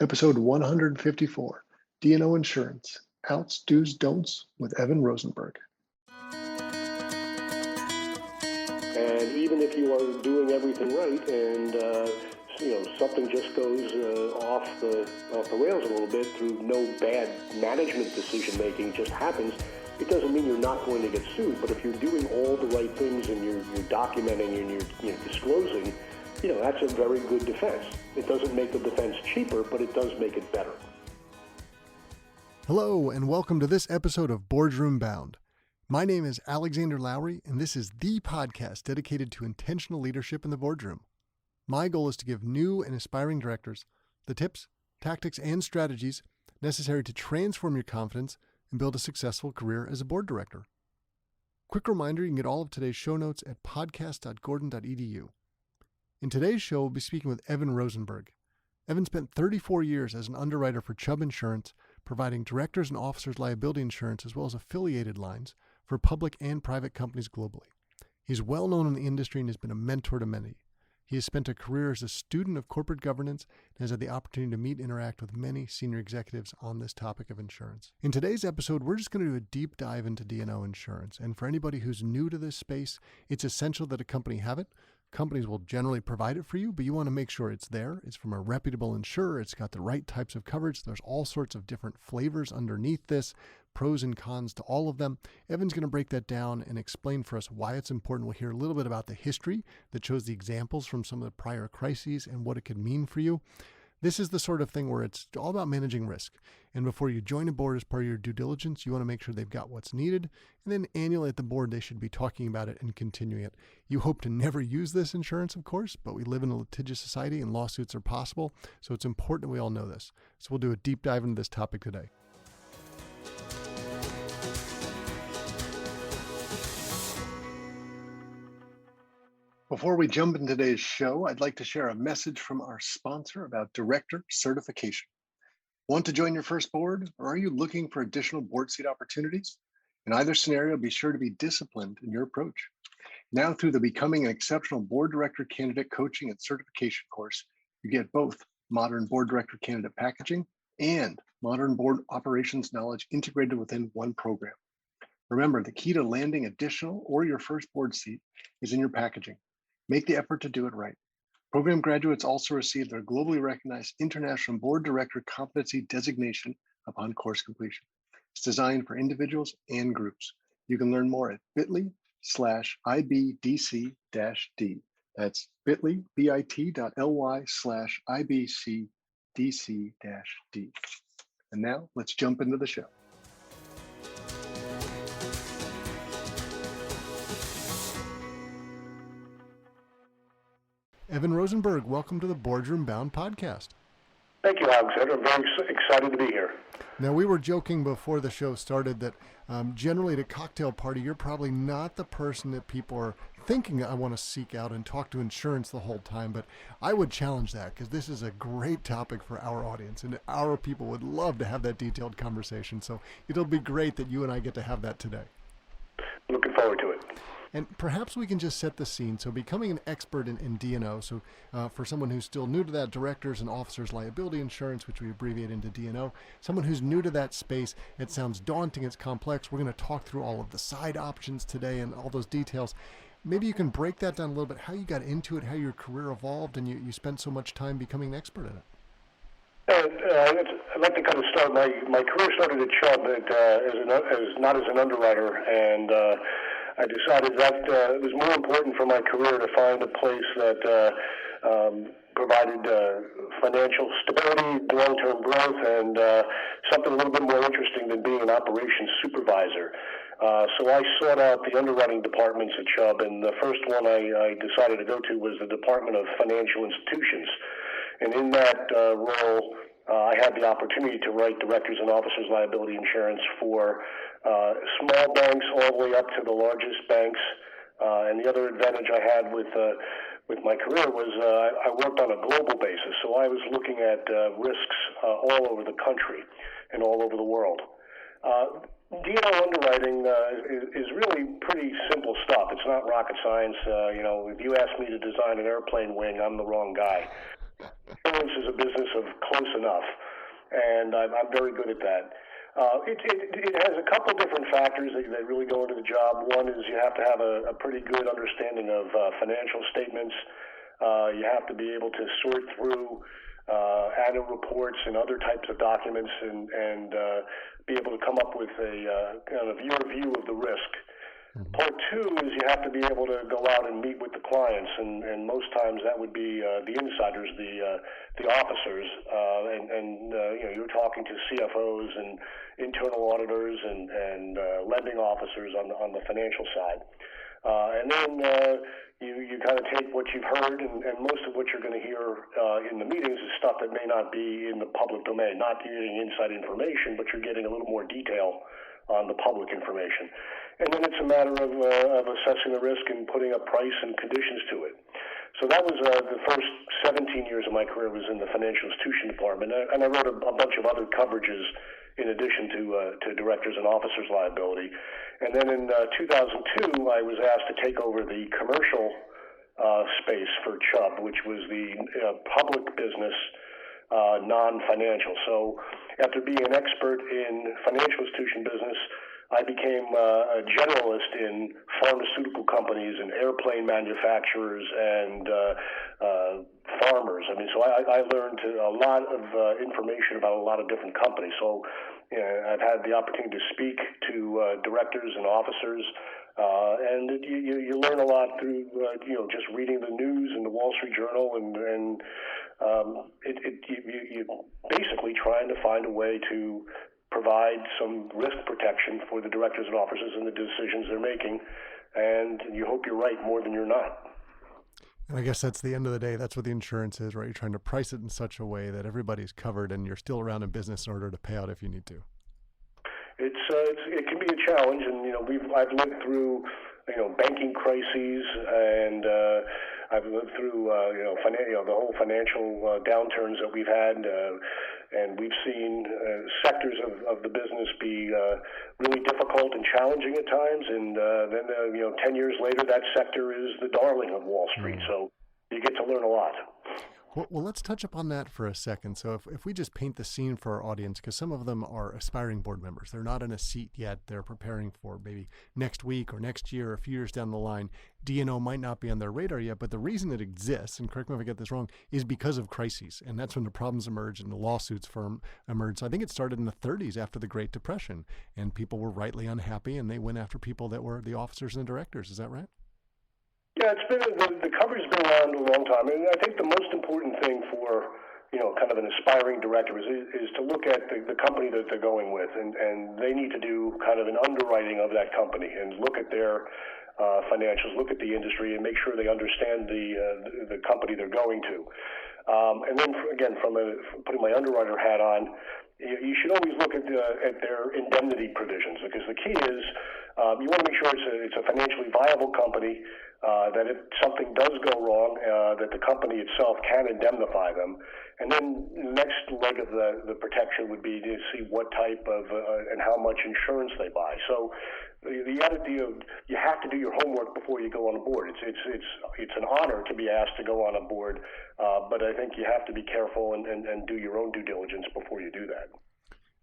Episode 154, D&O Insurance, Outs, Do's, Don'ts with Evan Rosenberg. And even if you are doing everything right and something just goes off the rails a little bit through no bad management decision making, just happens, it doesn't mean you're not going to get sued. But if you're doing all the right things and you're documenting and you're disclosing, that's a very good defense. It doesn't make the defense cheaper, but it does make it better. Hello, and welcome to this episode of Boardroom Bound. My name is Alexander Lowry, and this is the podcast dedicated to intentional leadership in the boardroom. My goal is to give new and aspiring directors the tips, tactics, and strategies necessary to transform your confidence and build a successful career as a board director. Quick reminder, you can get all of today's show notes at podcast.gordon.edu. In today's show, we'll be speaking with Evan Rosenberg. Evan spent 34 years as an underwriter for Chubb Insurance, providing directors and officers liability insurance as well as affiliated lines for public and private companies globally. He's well known in the industry and has been a mentor to many. He has spent a career as a student of corporate governance and has had the opportunity to meet and interact with many senior executives on this topic of insurance. In today's episode, we're just going to do a deep dive into D&O insurance. And for anybody who's new to this space, it's essential that a company have it. Companies will generally provide it for you, but you want to make sure it's there. It's from a reputable insurer. It's got the right types of coverage. There's all sorts of different flavors underneath this, pros and cons to all of them. Evan's going to break that down and explain for us why it's important. We'll hear a little bit about the history that shows the examples from some of the prior crises and what it could mean for you. This is the sort of thing where it's all about managing risk. And before you join a board as part of your due diligence, you want to make sure they've got what's needed. And then annually at the board, they should be talking about it and continuing it. You hope to never use this insurance, of course, but we live in a litigious society and lawsuits are possible. So it's important that we all know this. So we'll do a deep dive into this topic today. Before we jump into today's show, I'd like to share a message from our sponsor about director certification. Want to join your first board, or are you looking for additional board seat opportunities? In either scenario, be sure to be disciplined in your approach. Now, through the Becoming an Exceptional Board Director Candidate Coaching and Certification course, you get both modern board director candidate packaging and modern board operations knowledge integrated within one program. Remember, the key to landing additional or your first board seat is in your packaging. Make the effort to do it right. Program graduates also receive their globally recognized International Board Director Competency Designation upon course completion. It's designed for individuals and groups. You can learn more at bit.ly/IBDC-D. That's bit.ly, bit.ly/IBCDC-D. And now let's jump into the show. Evan Rosenberg, welcome to the Boardroom Bound podcast. Thank you, Alexander. I'm very excited to be here. Now, we were joking before the show started that generally at a cocktail party, you're probably not the person that people are thinking I want to seek out and talk to insurance the whole time, but I would challenge that because this is a great topic for our audience and our people would love to have that detailed conversation. So it'll be great that you and I get to have that today. Looking forward to it. And perhaps we can just set the scene. So becoming an expert in D&O, so for someone who's still new to that, directors and officers liability insurance, which we abbreviate into D&O, someone who's new to that space, it sounds daunting, it's complex. We're going to talk through all of the side options today and all those details. Maybe you can break that down a little bit, how you got into it, how your career evolved, and you spent so much time becoming an expert in it. I'd like to kind of start, my career started at Chubb not as an underwriter, and I decided that it was more important for my career to find a place that provided financial stability, long-term growth, and something a little bit more interesting than being an operations supervisor. So I sought out the underwriting departments at Chubb, and the first one I decided to go to was the Department of Financial Institutions. And in that role, I had the opportunity to write directors and officers liability insurance for small banks all the way up to the largest banks. And the other advantage I had with my career was I worked on a global basis. So I was looking at risks all over the country and all over the world. D&O Underwriting is really pretty simple stuff. It's not rocket science. If you ask me to design an airplane wing, I'm the wrong guy. Insurance is a business of close enough, and I'm very good at that. It has a couple different factors that really go into the job. One is you have to have a pretty good understanding of financial statements. You have to be able to sort through annual reports and other types of documents and be able to come up with a kind of your view of the risk. Part two is you have to be able to go out and meet with the clients, and most times that would be the insiders, the officers, and you're talking to CFOs and internal auditors and lending officers on the financial side, and then you kind of take what you've heard, and most of what you're going to hear in the meetings is stuff that may not be in the public domain. Not getting inside information, but you're getting a little more detail on the public information. And then it's a matter of assessing the risk and putting a price and conditions to it. So that was the first 17 years of my career was in the financial institution department, and I wrote a bunch of other coverages in addition to directors and officers liability. And then in 2002, I was asked to take over the commercial space for Chubb, which was the public business, non-financial. So after being an expert in financial institution business, I became a generalist in pharmaceutical companies and airplane manufacturers and farmers. I mean, so I learned a lot of information about a lot of different companies. So I've had the opportunity to speak to directors and officers, and you learn a lot through just reading the news in the Wall Street Journal, and you basically trying to find a way to provide some risk protection for the directors and officers and the decisions they're making, and you hope you're right more than you're not. And I guess that's the end of the day. That's what the insurance is, right? You're trying to price it in such a way that everybody's covered and you're still around in business in order to pay out if you need to. It can be a challenge, and I've lived through banking crises, and I've lived through the whole financial downturns that we've had, and we've seen sectors of the business be really difficult and challenging at times, and then 10 years later that sector is the darling of Wall Street. So you get to learn a lot. Well, let's touch upon that for a second. So if we just paint the scene for our audience, because some of them are aspiring board members. They're not in a seat yet. They're preparing for maybe next week or next year, or a few years down the line. D&O might not be on their radar yet, but the reason it exists, and correct me if I get this wrong, is because of crises. And that's when the problems emerge and the lawsuits emerged. So I think it started in the 30s after the Great Depression, and people were rightly unhappy, and they went after people that were the officers and the directors. Is that right? Yeah, the coverage has been around a long time, and I think the most important thing for kind of an aspiring director is to look at the company that they're going with, and they need to do kind of an underwriting of that company and look at their financials, look at the industry, and make sure they understand the company they're going to. And then again, from putting my underwriter hat on, you should always look at their indemnity provisions, because the key is you want to make sure it's a financially viable company, that if something does go wrong, that the company itself can indemnify them. And then the next leg of the protection would be to see what type of and how much insurance they buy. So you have to do your homework before you go on a board. It's an honor to be asked to go on a board, but I think you have to be careful and do your own due diligence before you do that.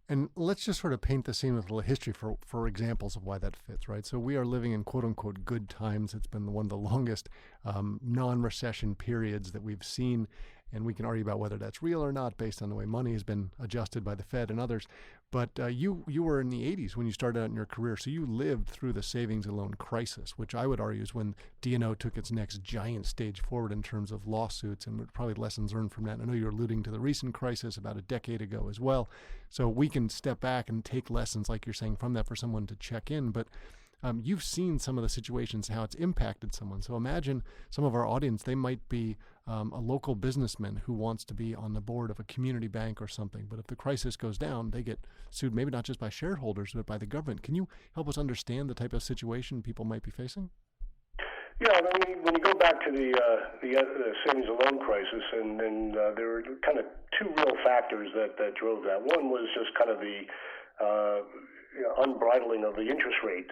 And let's just sort of paint the scene with a little history for examples of why that fits, right? So we are living in quote unquote good times. It's been one of the longest non-recession periods that we've seen. And we can argue about whether that's real or not based on the way money has been adjusted by the Fed and others. But you were in the 80s when you started out in your career. So you lived through the savings and loan crisis, which I would argue is when D&O took its next giant stage forward in terms of lawsuits, and probably lessons learned from that. I know you're alluding to the recent crisis about a decade ago as well. So we can step back and take lessons, like you're saying, from that for someone to check in. But you've seen some of the situations, how it's impacted someone. So imagine some of our audience, they might be a local businessman who wants to be on the board of a community bank or something. But if the crisis goes down, they get sued, maybe not just by shareholders, but by the government. Can you help us understand the type of situation people might be facing? Yeah, when you go back to the savings and loan crisis, and there were kind of two real factors that drove that. One was just kind of the unbridling of the interest rate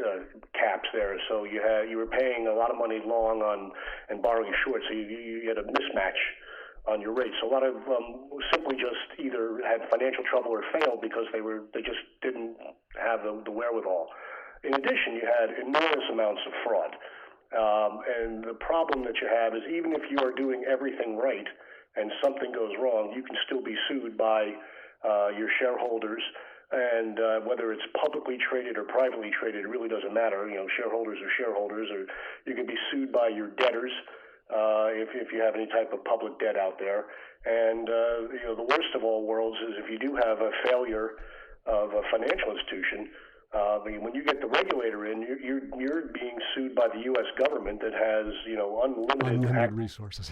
caps there. So you were paying a lot of money long on and borrowing short. So you had a mismatch on your rates. A lot of simply just either had financial trouble or failed because they just didn't have the wherewithal. In addition, you had enormous amounts of fraud. And the problem that you have is even if you are doing everything right and something goes wrong, you can still be sued by your shareholders. And whether it's publicly traded or privately traded, it really doesn't matter. Shareholders are shareholders, or you can be sued by your debtors if you have any type of public debt out there. And the worst of all worlds is if you do have a failure of a financial institution. When you get the regulator in, you're being sued by the U.S. government that has unlimited resources.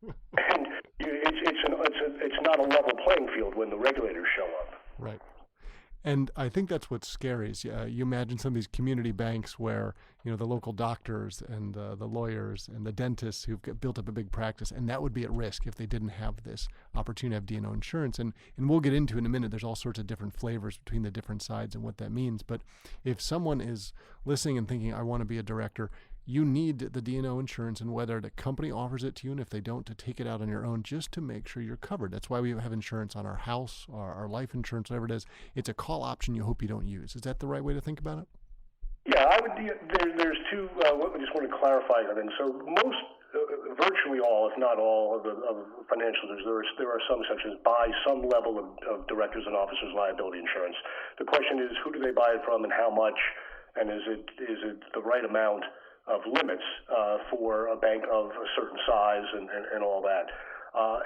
And it's not a level playing field when the regulators show up. Right. And I think that's what's scary is you imagine some of these community banks where, the local doctors and the lawyers and the dentists who've built up a big practice, and that would be at risk if they didn't have this opportunity to have D&O insurance. And we'll get into in a minute, there's all sorts of different flavors between the different sides and what that means. But if someone is listening and thinking, I want to be a director, you need the D&O insurance, and whether the company offers it to you, and if they don't, to take it out on your own just to make sure you're covered. That's why we have insurance on our house, our life insurance, whatever it is. It's a call option you hope you don't use. Is that the right way to think about it? Yeah, I would. There's two. I just want to clarify something. So most, virtually all, if not all, of financials, there are some sections buy some level of directors and officers liability insurance. The question is, who do they buy it from, and how much, and is it the right amount of limits for a bank of a certain size and all that.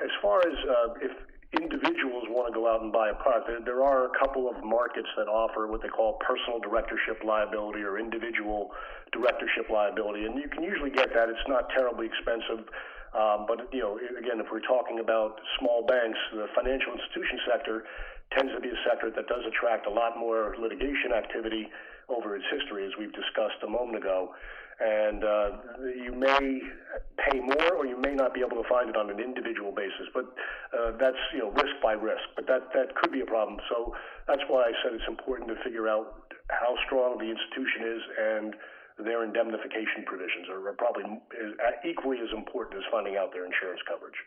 As far as if individuals want to go out and buy a product, there are a couple of markets that offer what they call personal directorship liability or individual directorship liability, and you can usually get that. It's not terribly expensive, but again, if we're talking about small banks, the financial institution sector tends to be a sector that does attract a lot more litigation activity over its history, as we've discussed a moment ago. And you may pay more, or you may not be able to find it on an individual basis. But that's risk by risk. But that could be a problem. So that's why I said it's important to figure out how strong the institution is, and their indemnification provisions are probably equally as important as finding out their insurance coverage.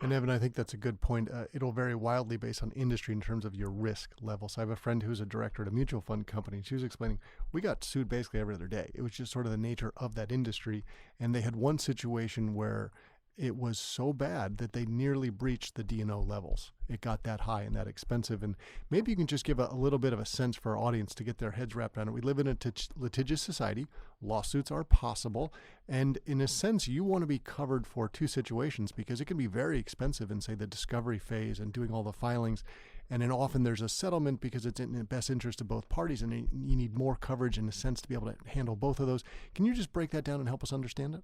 And Evan, I think that's a good point. It'll vary wildly based on industry in terms of your risk level. So I have a friend who's a director at a mutual fund company. She was explaining, we got sued basically every other day. It was just sort of the nature of that industry. And they had one situation where it was so bad that they nearly breached the D&O levels. It got that high and that expensive. And maybe you can just give a little bit of a sense for our audience to get their heads wrapped around it. We live in a litigious society. Lawsuits are possible. And in a sense, you want to be covered for two situations because it can be very expensive in, say, the discovery phase and doing all the filings. And then often there's a settlement because it's in the best interest of both parties, and you need more coverage in a sense to be able to handle both of those. Can you just break that down and help us understand it?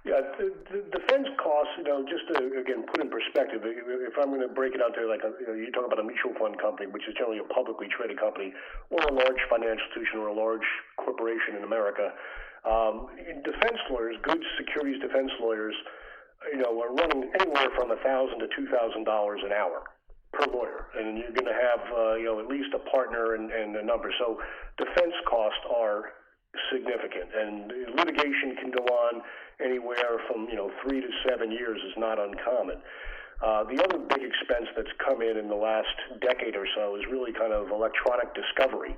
Yeah, the defense costs, just to, again, put in perspective, if I'm going to break it out there, like you talk about a mutual fund company, which is generally a publicly traded company, or a large financial institution or a large corporation in America, defense lawyers, good securities defense lawyers, are running anywhere from $1,000 to $2,000 an hour per lawyer, and you're going to have, at least a partner and a number. So defense costs are significant, and litigation can go on anywhere from 3 to 7 years is not uncommon. The other big expense that's come in the last decade or so is really kind of electronic discovery.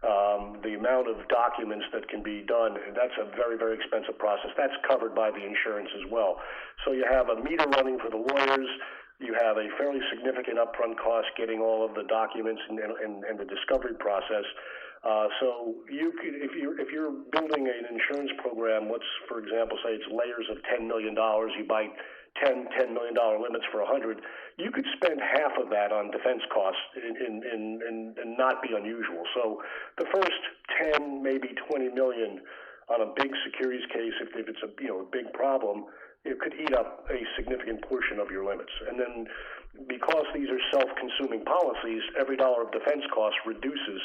The amount of documents that can be done, that's a very, very expensive process. That's covered by the insurance as well. So you have a meter running for the lawyers. You have a fairly significant upfront cost getting all of the documents and the discovery process. So you could, if you're building an insurance program, let's, for example, say it's layers of $10 million, you buy $10 million limits for 100, you could spend half of that on defense costs and not be unusual. So the first 10, maybe 20 million on a big securities case, if it's a big problem, it could eat up a significant portion of your limits. And then because these are self-consuming policies, every dollar of defense cost reduces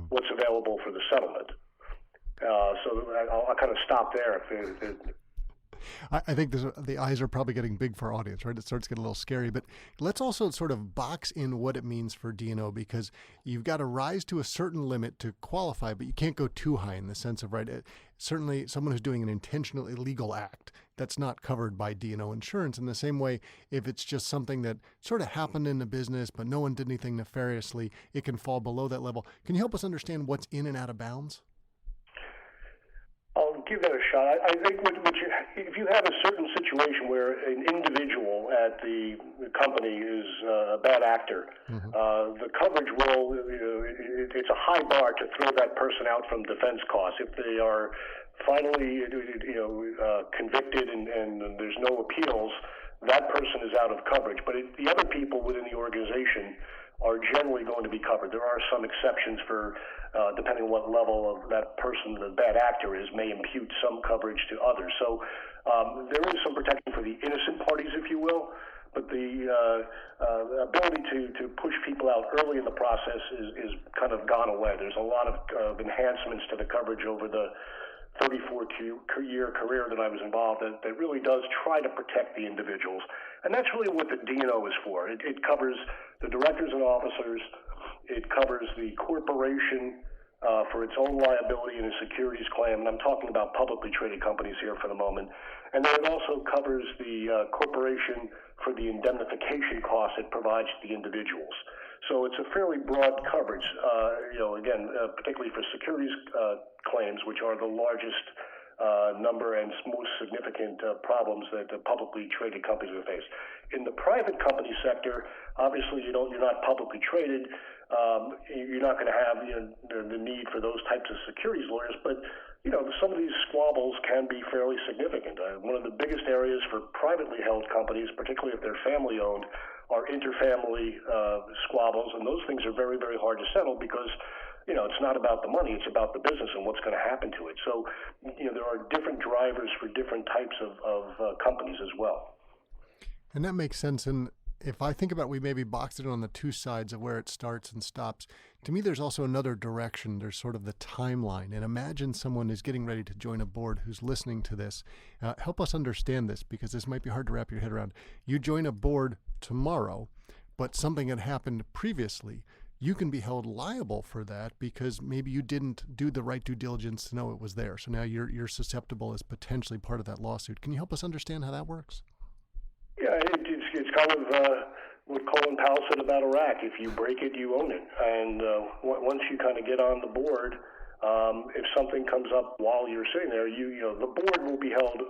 what's available for the settlement. So I'll kind of stop there. I think the eyes are probably getting big for our audience, right? It starts getting a little scary, but let's also sort of box in what it means for D&O, because you've got to rise to a certain limit to qualify, but you can't go too high in the sense of, right, certainly someone who's doing an intentional illegal act, that's not covered by D&O insurance. In the same way, if it's just something that sort of happened in the business, but no one did anything nefariously, it can fall below that level. Can you help us understand what's in and out of bounds? I'll give that a shot. I think if you have a certain situation where an individual at the company is a bad actor, the coverage will, it's a high bar to throw that person out from defense costs. If they are finally, convicted and there's no appeals, that person is out of coverage. But the other people within the organization are generally going to be covered. There are some exceptions for, depending on what level of that person, the bad actor is, may impute some coverage to others. So there is some protection for the innocent parties, if you will, but the ability to push people out early in the process is kind of gone away. There's a lot of enhancements to the coverage over the 34-year career that I was involved in that really does try to protect the individuals. And that's really what the D&O is for. It covers the directors and officers. It covers the corporation for its own liability and a securities claim. And I'm talking about publicly traded companies here for the moment. And then it also covers the corporation for the indemnification costs it provides to the individuals. So it's a fairly broad coverage, particularly for securities claims, which are the largest number and most significant problems that the publicly traded companies will face. In the private company sector, obviously you're not publicly traded. You're not going to have the need for those types of securities lawyers, but some of these squabbles can be fairly significant. One of the biggest areas for privately held companies, particularly if they're family owned, are interfamily squabbles, and those things are very, very hard to settle because it's not about the money, it's about the business and what's going to happen to it. So there are different drivers for different types of companies as well. And that makes sense. And if I think about, we maybe boxed it on the two sides of where it starts and stops. To me, there's also another direction. There's sort of the timeline. And imagine someone is getting ready to join a board who's listening to this. Help us understand this, because this might be hard to wrap your head around. You join a board tomorrow, but something had happened previously. You can be held liable for that because maybe you didn't do the right due diligence to know it was there. So now you're susceptible as potentially part of that lawsuit. Can you help us understand how that works? Yeah, it's kind of what Colin Powell said about Iraq. If you break it, you own it. And once you kind of get on the board, if something comes up while you're sitting there, the board will be held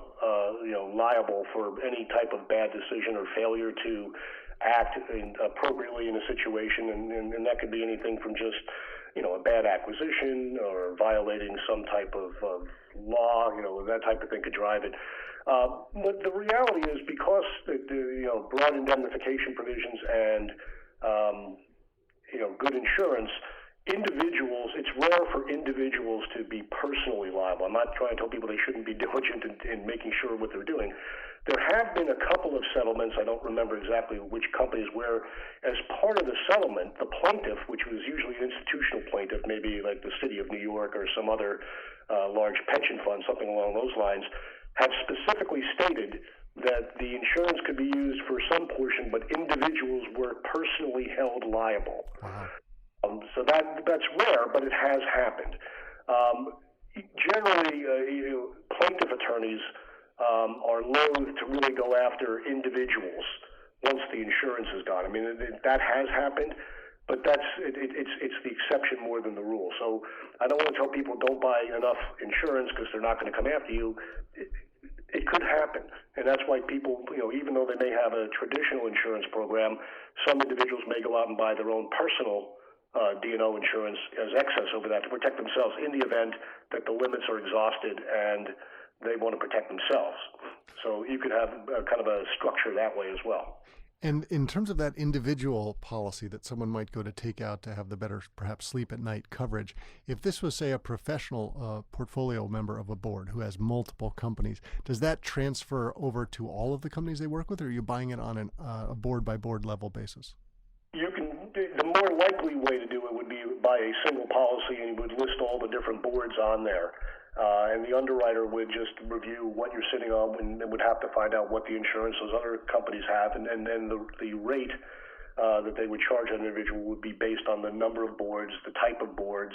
liable for any type of bad decision or failure to act appropriately in a situation, and that could be anything from just a bad acquisition or violating some type of law, that type of thing could drive it. But the reality is, because the broad indemnification provisions and good insurance, it's rare for individuals to be personally liable. I'm not trying to tell people they shouldn't be diligent in making sure what they're doing. There have been a couple of settlements, I don't remember exactly which companies, where as part of the settlement, the plaintiff, which was usually an institutional plaintiff, maybe like the city of New York or some other large pension fund, something along those lines, have specifically stated that the insurance could be used for some portion, but individuals were personally held liable. So that's rare, but it has happened. Generally, plaintiff attorneys are loath to really go after individuals once the insurance is gone. I mean, that has happened, but it's the exception more than the rule. So I don't want to tell people don't buy enough insurance because they're not going to come after you. It could happen, and that's why people, even though they may have a traditional insurance program, some individuals may go out and buy their own personal D&O insurance as excess over that to protect themselves in the event that the limits are exhausted and they want to protect themselves. So you could have kind of a structure that way as well. And in terms of that individual policy that someone might go to take out to have the better, perhaps, sleep at night coverage, if this was, say, a professional portfolio member of a board who has multiple companies, does that transfer over to all of the companies they work with, or are you buying it on a board-by-board level basis? You can the more likely way to do it would be by a single policy, and you would list all the different boards on there. And the underwriter would just review what you're sitting on and would have to find out what the insurance those other companies have, and then the rate that they would charge an individual would be based on the number of boards, the type of boards,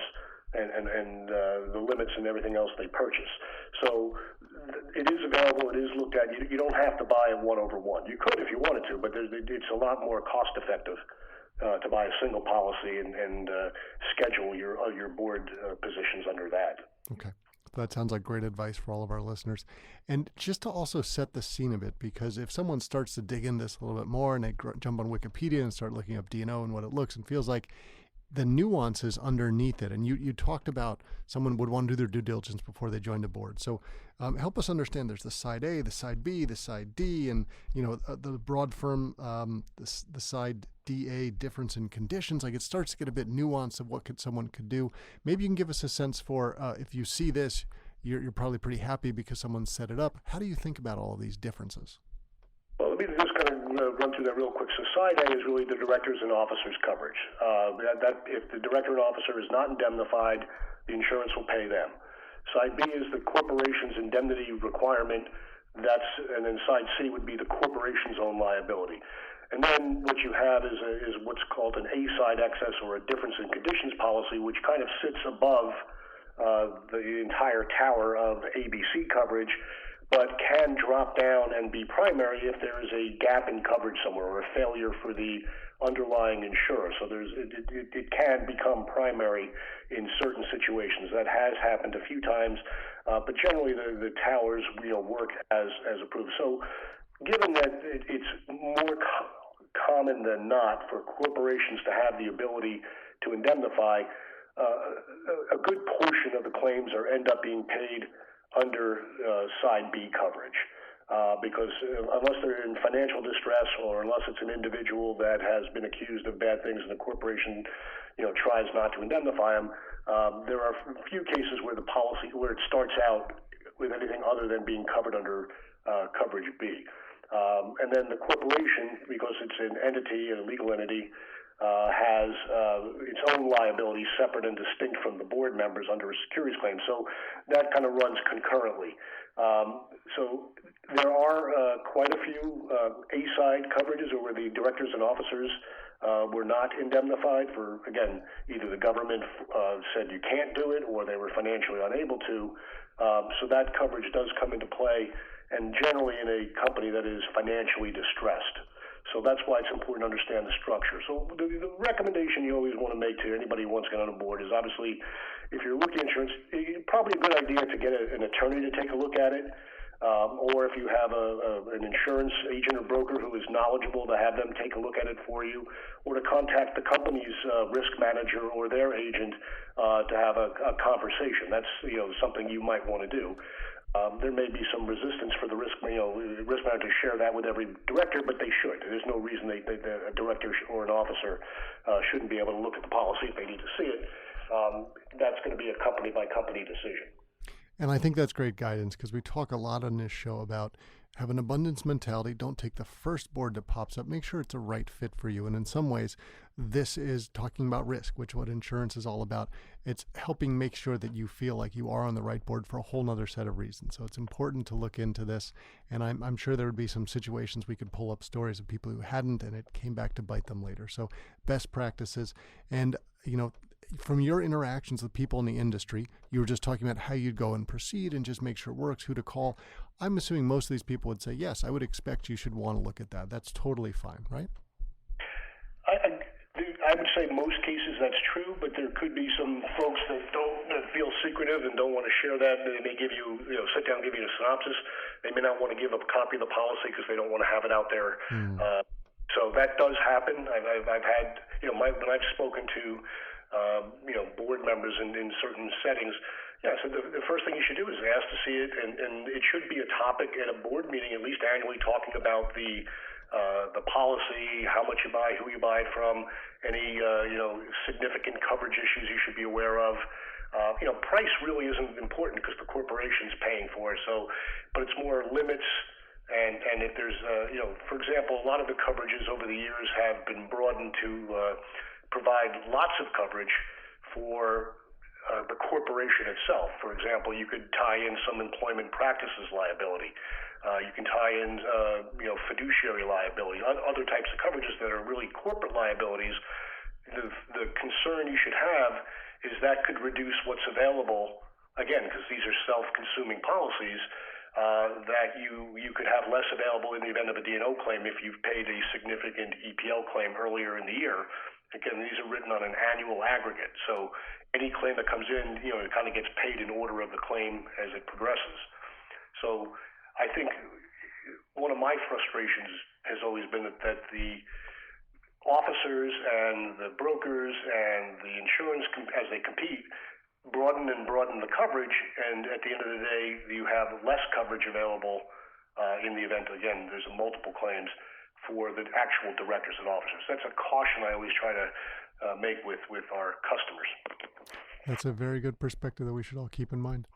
and the limits and everything else they purchase. So it is available. It is looked at. You don't have to buy it one over one. You could if you wanted to, but it's a lot more cost effective to buy a single policy and schedule your board positions under that. Okay. That sounds like great advice for all of our listeners. And just to also set the scene a bit, because if someone starts to dig in this a little bit more and they jump on Wikipedia and start looking up D&O and what it looks and feels like, the nuances underneath it. And you talked about someone would want to do their due diligence before they joined a board. So help us understand there's the side A, the side B, the side D, and the broad firm, the side DA difference in conditions. Like it starts to get a bit nuanced of what someone could do. Maybe you can give us a sense for if you see this, you're probably pretty happy because someone set it up. How do you think about all of these differences? Well, let me just kind of run through that real quick. So side A is really the directors and officers coverage. That if the director and officer is not indemnified, the insurance will pay them. Side B is the corporation's indemnity requirement. And then side C would be the corporation's own liability. And then what you have is what's called an A-side excess or a difference in conditions policy, which kind of sits above the entire tower of ABC coverage, but can drop down and be primary if there is a gap in coverage somewhere or a failure for the underlying insurer. So it can become primary in certain situations. That has happened a few times, but generally the towers work as approved. So given that it's more common than not for corporations to have the ability to indemnify, a good portion of the claims end up being paid under side B coverage, because unless they're in financial distress or unless it's an individual that has been accused of bad things and the corporation tries not to indemnify them, there are a few cases where it starts out with anything other than being covered under coverage B. And then the corporation, because it's an entity, a legal entity, has its own liability separate and distinct from the board members under a securities claim. So that kind of runs concurrently. So there are quite a few A-side coverages where the directors and officers were not indemnified for, again, either the government said you can't do it or they were financially unable to. So that coverage does come into play, and generally in a company that is financially distressed. So that's why it's important to understand the structure. So the recommendation you always want to make to anybody who wants to get on a board is obviously, if you're looking at insurance, it's probably a good idea to get an attorney to take a look at it, or if you have an insurance agent or broker who is knowledgeable, to have them take a look at it for you, or to contact the company's risk manager or their agent to have a conversation. That's something you might want to do. There may be some resistance for the risk manager to share that with every director, but they should. There's no reason a director or an officer shouldn't be able to look at the policy if they need to see it. That's going to be a company-by-company decision. And I think that's great guidance, because we talk a lot on this show about have an abundance mentality. Don't take the first board that pops up. Make sure it's a right fit for you. And in some ways, this is talking about risk, which is what insurance is all about. It's helping make sure that you feel like you are on the right board for a whole nother set of reasons. So it's important to look into this. And I'm sure there would be some situations we could pull up stories of people who hadn't, and it came back to bite them later. So best practices. And, from your interactions with people in the industry, you were just talking about how you'd go and proceed and just make sure it works, who to call. I'm assuming most of these people would say, yes, I would expect you should want to look at that. That's totally fine, right? I would say most cases that's true, but there could be some folks that feel secretive and don't want to share that. They may give you, sit down and give you a synopsis. They may not want to give a copy of the policy because they don't want to have it out there. So that does happen. I've had, when I've spoken to board members in certain settings. Yeah, so the first thing you should do is ask to see it, and it should be a topic at a board meeting, at least annually, talking about the policy, how much you buy, who you buy it from, any significant coverage issues you should be aware of. Price really isn't important because the corporation's paying for it. So, but it's more limits. And if there's, for example, a lot of the coverages over the years have been broadened to provide lots of coverage for the corporation itself. For example, you could tie in some employment practices liability. You can tie in, fiduciary liability, other types of coverages that are really corporate liabilities. The concern you should have is that could reduce what's available, again, because these are self-consuming policies, that you could have less available in the event of a D&O claim if you've paid a significant EPL claim earlier in the year. Again, these are written on an annual aggregate, so any claim that comes in, it kind of gets paid in order of the claim as it progresses. So I think one of my frustrations has always been that the officers and the brokers and the insurance, as they compete, broaden the coverage, and at the end of the day, you have less coverage available in the event, again, there's multiple claims for the actual directors and officers. That's a caution I always try to make with our customers. That's a very good perspective that we should all keep in mind.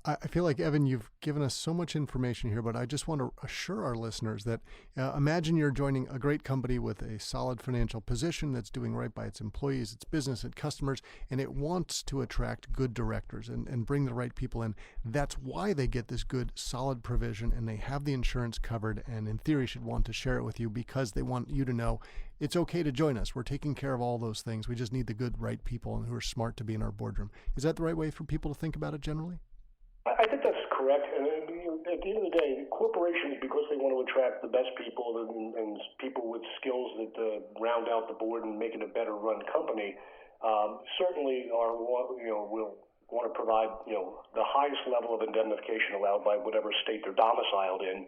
I feel like, Evan, you've given us so much information here, but I just want to assure our listeners that imagine you're joining a great company with a solid financial position that's doing right by its employees, its business, its customers, and it wants to attract good directors and bring the right people in. That's why they get this good, solid provision, and they have the insurance covered, and in theory should want to share it with you because they want you to know it's okay to join us. We're taking care of all those things. We just need the good, right people and who are smart to be in our boardroom. Is that the right way for people to think about it generally? I think that's correct. And at the end of the day, corporations, because they want to attract the best people and people with skills that round out the board and make it a better run company, certainly will want to provide the highest level of indemnification allowed by whatever state they're domiciled in,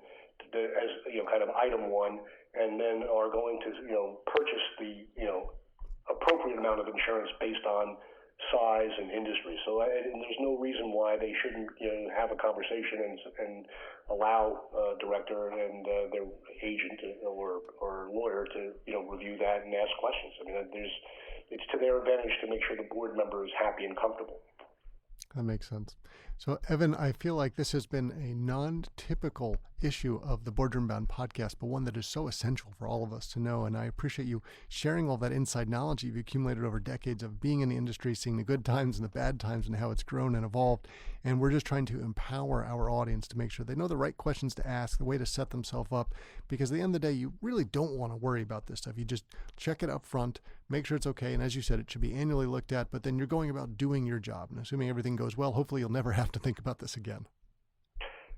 as kind of item one, and then are going to purchase the appropriate amount of insurance based on size and industry. So and there's no reason why they shouldn't have a conversation and allow director and their agent or lawyer to review that and ask questions. I mean, it's to their advantage to make sure the board member is happy and comfortable. That makes sense. So, Evan, I feel like this has been a non-typical issue of the Boardroom Bound podcast, but one that is so essential for all of us to know. And I appreciate you sharing all that inside knowledge you've accumulated over decades of being in the industry, seeing the good times and the bad times and how it's grown and evolved. And we're just trying to empower our audience to make sure they know the right questions to ask, the way to set themselves up, because at the end of the day, you really don't want to worry about this stuff. You just check it up front, make sure it's okay. And as you said, it should be annually looked at, but then you're going about doing your job. And assuming everything goes well, hopefully you'll never have to think about this again.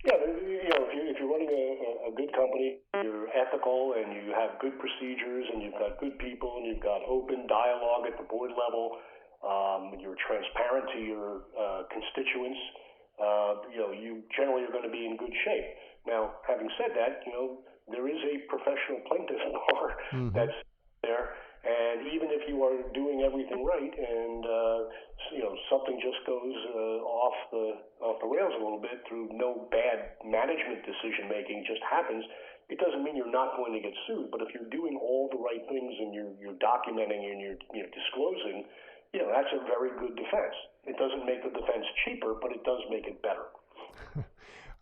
Yeah, if you're running a good company, you're ethical and you have good procedures and you've got good people and you've got open dialogue at the board level, you're transparent to your constituents, you generally are going to be in good shape. Now, having said that, there is a professional plaintiff bar that's there. And even if you are doing everything right, and something just goes off the rails a little bit through no bad management decision making, just happens, it doesn't mean you're not going to get sued. But if you're doing all the right things and you're documenting and you're disclosing, that's a very good defense. It doesn't make the defense cheaper, but it does make it better.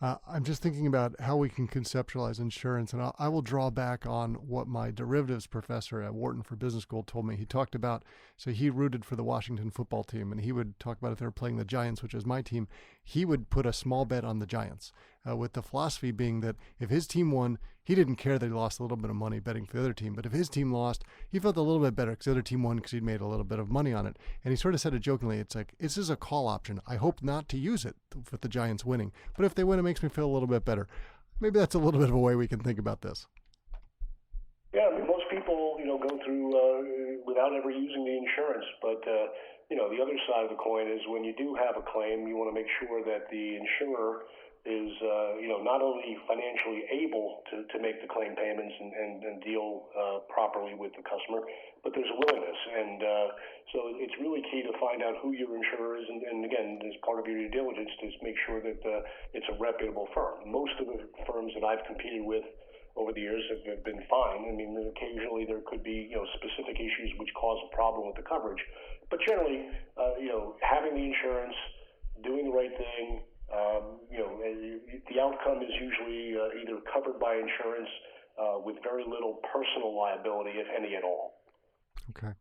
I'm just thinking about how we can conceptualize insurance, and I will draw back on what my derivatives professor at Wharton for Business School told me. He talked about, so he rooted for the Washington football team, and he would talk about if they were playing the Giants, which is my team, he would put a small bet on the Giants, with the philosophy being that if his team won, he didn't care that he lost a little bit of money betting for the other team, but if his team lost, he felt a little bit better because the other team won because he'd made a little bit of money on it. And he sort of said it jokingly, it's like, this is a call option. I hope not to use it with the Giants winning, but if they win, it makes me feel a little bit better. Maybe that's a little bit of a way we can think about this. Yeah, I mean, most people, go through without ever using the insurance, but the other side of the coin is when you do have a claim, you want to make sure that the insurer is, not only financially able to make the claim payments and deal properly with the customer, but there's a willingness. And so it's really key to find out who your insurer is. And again, as part of your due diligence, to make sure that it's a reputable firm. Most of the firms that I've competed with over the years have been fine. I mean, occasionally there could be, specific issues which cause a problem with the coverage. But generally, having the insurance, doing the right thing, the outcome is usually either covered by insurance with very little personal liability, if any at all. Okay.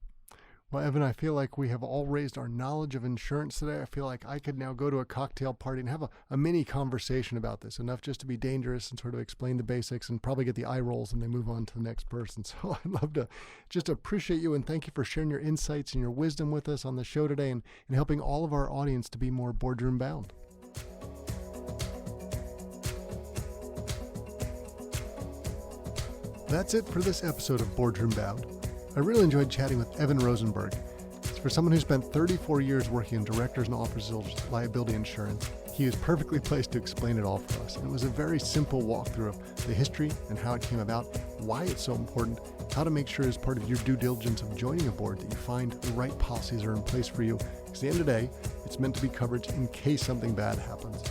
Well, Evan, I feel like we have all raised our knowledge of insurance today. I feel like I could now go to a cocktail party and have a mini conversation about this, enough just to be dangerous and sort of explain the basics and probably get the eye rolls and they move on to the next person. So I'd love to just appreciate you and thank you for sharing your insights and your wisdom with us on the show today and helping all of our audience to be more boardroom bound. That's it for this episode of Boardroom Bound. I really enjoyed chatting with Evan Rosenberg. For someone who spent 34 years working in directors and officers liability insurance, he is perfectly placed to explain it all for us. And it was a very simple walkthrough of the history and how it came about, why it's so important, how to make sure as part of your due diligence of joining a board that you find the right policies are in place for you. Because at the end of the day, it's meant to be coverage in case something bad happens.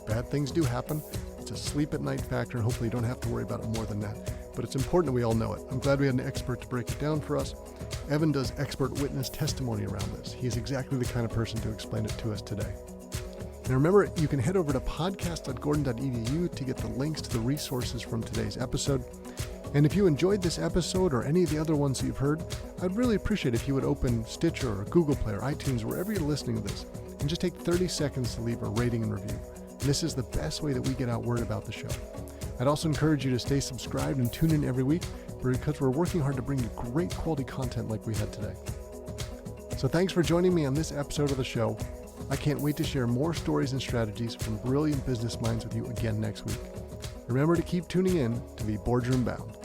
Bad things do happen. It's a sleep at night factor, and hopefully you don't have to worry about it more than that. But it's important that we all know it. I'm glad we had an expert to break it down for us. Evan does expert witness testimony around this. He is exactly the kind of person to explain it to us today. And remember, you can head over to podcast.gordon.edu to get the links to the resources from today's episode. And if you enjoyed this episode or any of the other ones that you've heard, I'd really appreciate if you would open Stitcher or Google Play or iTunes, wherever you're listening to this, and just take 30 seconds to leave a rating and review. And this is the best way that we get out word about the show. I'd also encourage you to stay subscribed and tune in every week because we're working hard to bring you great quality content like we had today. So thanks for joining me on this episode of the show. I can't wait to share more stories and strategies from brilliant business minds with you again next week. Remember to keep tuning in to be Boardroom Bound.